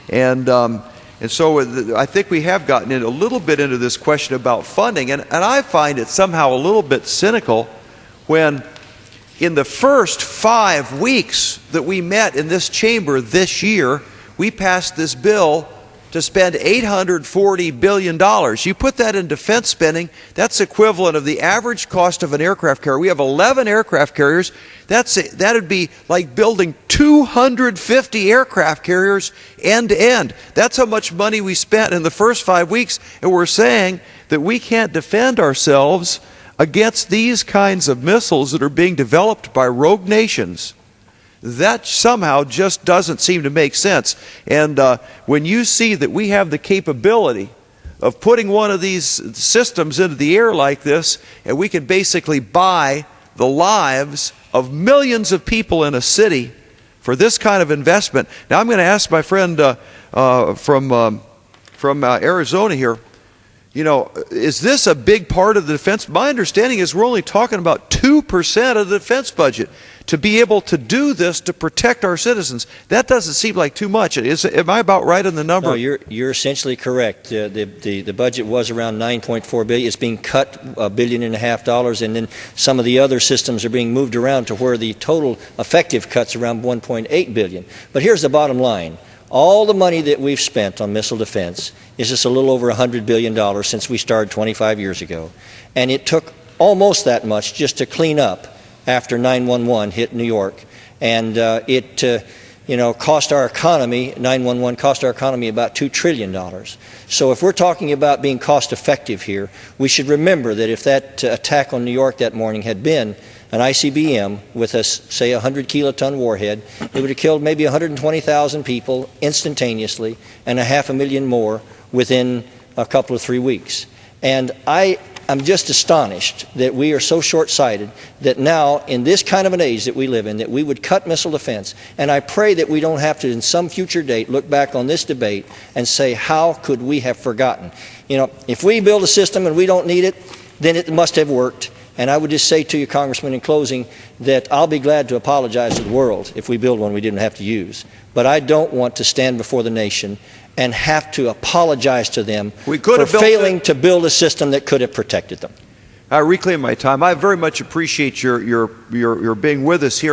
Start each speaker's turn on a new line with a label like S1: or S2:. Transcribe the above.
S1: And so I think we have gotten a little bit into this question about funding, and I find it somehow a little bit cynical when in the first 5 weeks that we met in this chamber this year, we passed this bill to spend $840 billion. You put that in defense spending, that's equivalent of the average cost of an aircraft carrier. We have 11 aircraft carriers. That would be like building 250 aircraft carriers end to end. That's how much money we spent in the first 5 weeks, and we're saying that we can't defend ourselves against these kinds of missiles that are being developed by rogue nations. That somehow just doesn't seem to make sense. And when you see that we have the capability of putting one of these systems into the air like this, and we can basically buy the lives of millions of people in a city for this kind of investment. Now I'm going to ask my friend from Arizona here, you know, is this a big part of the defense? My understanding is we're only talking about 2% of the defense budget to be able to do this to protect our citizens. That doesn't seem like too much. Am I about right on the number?
S2: No, you're essentially correct. The budget was around $9.4 billion. It's being cut $1.5 billion, and then some of the other systems are being moved around to where the total effective cut's around $1.8 billion. But here's the bottom line. All the money that we've spent on missile defense is just a little over $100 billion since we started 25 years ago. And it took almost that much just to clean up after 9/11 hit New York. And it cost our economy, 9/11 cost our economy about $2 trillion. So if we're talking about being cost effective here, we should remember that if that attack on New York that morning had been an ICBM with a, say, 100-kiloton warhead, it would have killed maybe 120,000 people instantaneously and 500,000 more within a couple of 3 weeks. And I'm just astonished that we are so short-sighted that now, in this kind of an age that we live in, that we would cut missile defense. And I pray that we don't have to, in some future date, look back on this debate and say, how could we have forgotten? You know, if we build a system and we don't need it, then it must have worked. And I would just say to you, Congressman, in closing, that I'll be glad to apologize to the world if we build one we didn't have to use. But I don't want to stand before the nation and have to apologize to them for failing to build a system that could have protected them.
S1: I reclaim my time. I very much appreciate your being with us here.